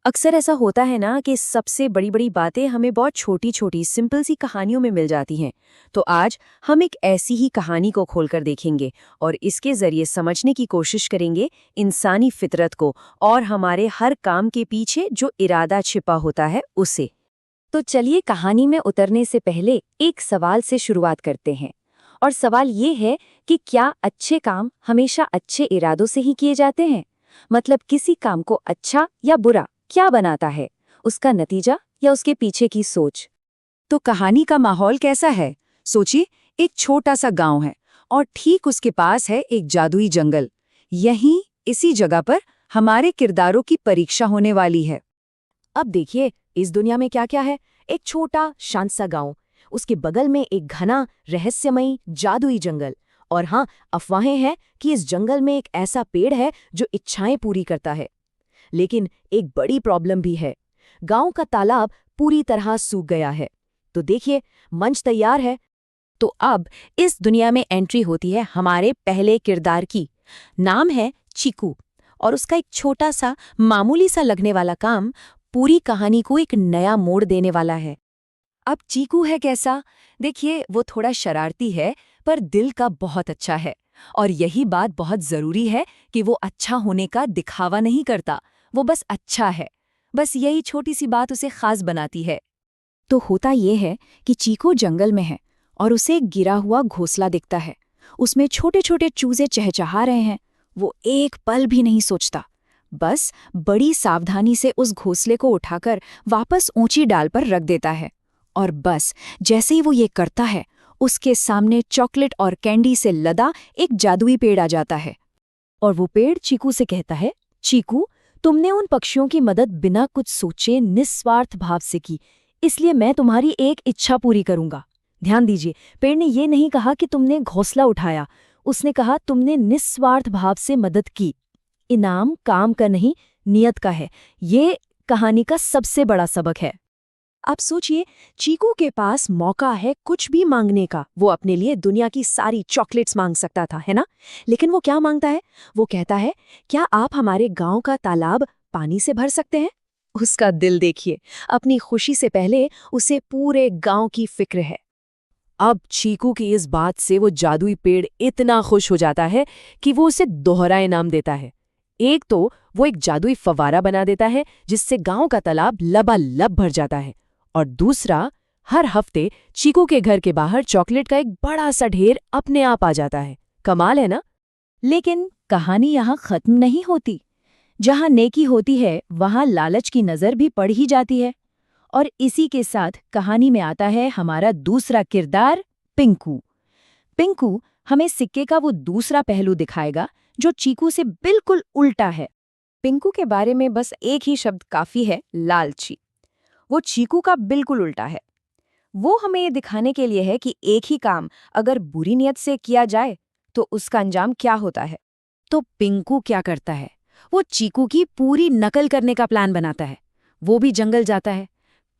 अक्सर ऐसा होता है ना कि सबसे बड़ी बड़ी बातें हमें बहुत छोटी छोटी सिंपल सी कहानियों में मिल जाती हैं। तो आज हम एक ऐसी ही कहानी को खोलकर देखेंगे और इसके जरिए समझने की कोशिश करेंगे इंसानी फितरत को और हमारे हर काम के पीछे जो इरादा छिपा होता है उसे। तो चलिए कहानी में उतरने से पहले एक सवाल से शुरुआत करते हैं। और सवाल ये है कि क्या अच्छे काम हमेशा अच्छे इरादों से ही किए जाते हैं? मतलब किसी काम को अच्छा या बुरा क्या बनाता है, उसका नतीजा या उसके पीछे की सोच। तो कहानी का माहौल कैसा है? सोचिए, एक छोटा सा गांव है और ठीक उसके पास है एक जादुई जंगल। यहीं इसी जगह पर हमारे किरदारों की परीक्षा होने वाली है। अब देखिए, इस दुनिया में क्या क्या है। एक छोटा शांत सा गांव, उसके बगल में एक घना रहस्यमयी जादुई जंगल। और हाँ, अफवाहें हैं कि इस जंगल में एक ऐसा पेड़ है जो इच्छाएं पूरी करता है। लेकिन एक बड़ी प्रॉब्लम भी है। गांव का तालाब पूरी तरह सूख गया है। तो देखिए, मंच तैयार है। तो अब इस दुनिया में एंट्री होती है हमारे पहले किरदार की। नाम है चीकू, और उसका एक छोटा सा मामूली सा लगने वाला काम पूरी कहानी को एक नया मोड़ देने वाला है। अब चीकू है कैसा? देखिए, वो थोड़ा शरारती है पर दिल का बहुत अच्छा है। और यही बात बहुत जरूरी है कि वो अच्छा होने का दिखावा नहीं करता, वो बस अच्छा है। बस यही छोटी सी बात उसे खास बनाती है। तो होता ये है कि चीकू जंगल में है और उसे एक गिरा हुआ घोंसला दिखता है। उसमें छोटे छोटे चूजे चहचहा रहे हैं। वो एक पल भी नहीं सोचता, बस बड़ी सावधानी से उस घोंसले को उठाकर वापस ऊंची डाल पर रख देता है। और बस जैसे ही वो ये करता है, उसके सामने चॉकलेट और कैंडी से लदा एक जादुई पेड़ आ जाता है। और वो पेड़ चीकू से कहता है, चीकू, तुमने उन पक्षियों की मदद बिना कुछ सोचे निस्वार्थ भाव से की, इसलिए मैं तुम्हारी एक इच्छा पूरी करूंगा। ध्यान दीजिए, पेड़ ने ये नहीं कहा कि तुमने घोंसला उठाया, उसने कहा तुमने निस्वार्थ भाव से मदद की। इनाम काम का नहीं, नियत का है। ये कहानी का सबसे बड़ा सबक है। आप सोचिए, चीकू के पास मौका है कुछ भी मांगने का। वो अपने लिए दुनिया की सारी चॉकलेट्स मांग सकता था, है ना? लेकिन वो क्या मांगता है? वो कहता है, क्या आप हमारे गांव का तालाब पानी से भर सकते हैं? उसका दिल देखिए, अपनी खुशी से पहले उसे पूरे गांव की फिक्र है। अब चीकू की इस बात से वो जादुई पेड़ इतना खुश हो जाता है कि वो उसे दोहरा इनाम देता है। एक तो वो एक जादुई फव्वारा बना देता है जिससे गांव का तालाब लबालब भर जाता है, और दूसरा, हर हफ्ते चीकू के घर के बाहर चॉकलेट का एक बड़ा सा ढेर अपने आप आ जाता है। कमाल है ना? लेकिन कहानी यहाँ खत्म नहीं होती। जहाँ नेकी होती है वहाँ लालच की नज़र भी पड़ ही जाती है। और इसी के साथ कहानी में आता है हमारा दूसरा किरदार, पिंकू। पिंकू हमें सिक्के का वो दूसरा पहलू दिखाएगा जो चीकू से बिल्कुल उल्टा है। पिंकू के बारे में बस एक ही शब्द काफी है, लालची। वो चीकू का बिल्कुल उल्टा है। वो हमें ये दिखाने के लिए है कि एक ही काम अगर बुरी नीयत से किया जाए तो उसका अंजाम क्या होता है। तो पिंकू क्या करता है? वो चीकू की पूरी नकल करने का प्लान बनाता है। वो भी जंगल जाता है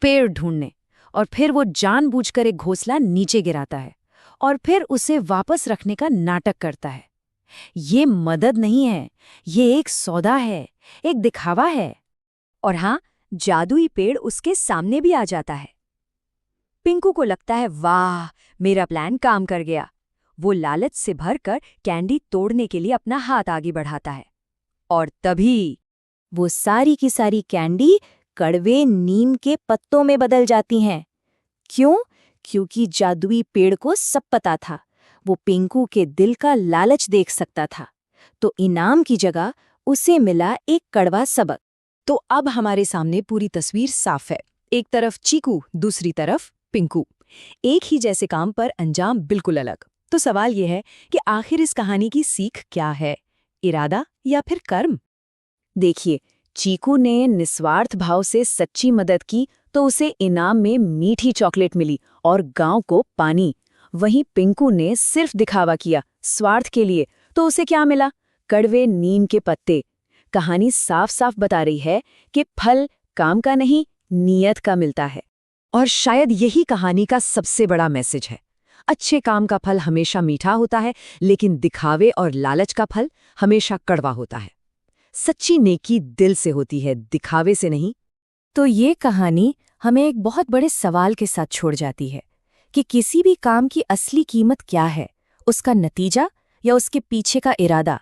पेड़ ढूंढने, और फिर वो जानबूझकर एक घोंसला नीचे गिराता है और फिर उसे वापस रखने का नाटक करता है। ये मदद नहीं है, ये एक सौदा है, एक दिखावा है। और हाँ, जादुई पेड़ उसके सामने भी आ जाता है। पिंकू को लगता है, वाह, मेरा प्लान काम कर गया। वो लालच से भरकर कैंडी तोड़ने के लिए अपना हाथ आगे बढ़ाता है, और तभी वो सारी की सारी कैंडी कड़वे नीम के पत्तों में बदल जाती हैं। क्यों? क्योंकि जादुई पेड़ को सब पता था, वो पिंकू के दिल का लालच देख सकता था। तो इनाम की जगह उसे मिला एक कड़वा सबक। तो अब हमारे सामने पूरी तस्वीर साफ है। एक तरफ चीकू, दूसरी तरफ पिंकू। एक ही जैसे काम पर अंजाम बिल्कुल अलग। तो सवाल यह है कि आखिर इस कहानी की सीख क्या है? इरादा या फिर कर्म? देखिए, चीकू ने निस्वार्थ भाव से सच्ची मदद की तो उसे इनाम में मीठी चॉकलेट मिली और गांव को पानी। वहीं पिंकू ने सिर्फ दिखावा किया स्वार्थ के लिए, तो उसे क्या मिला? कड़वे नीम के पत्ते। कहानी साफ साफ बता रही है कि फल काम का नहीं, नियत का मिलता है। और शायद यही कहानी का सबसे बड़ा मैसेज है। अच्छे काम का फल हमेशा मीठा होता है, लेकिन दिखावे और लालच का फल हमेशा कड़वा होता है। सच्ची नेकी दिल से होती है, दिखावे से नहीं। तो ये कहानी हमें एक बहुत बड़े सवाल के साथ छोड़ जाती है कि किसी भी काम की असली कीमत क्या है, उसका नतीजा या उसके पीछे का इरादा।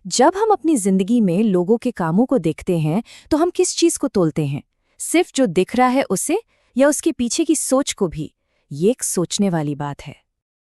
जब हम अपनी जिंदगी में लोगों के कामों को देखते हैं तो हम किस चीज को तोलते हैं? सिर्फ जो दिख रहा है उसे, या उसके पीछे की सोच को भी? ये एक सोचने वाली बात है।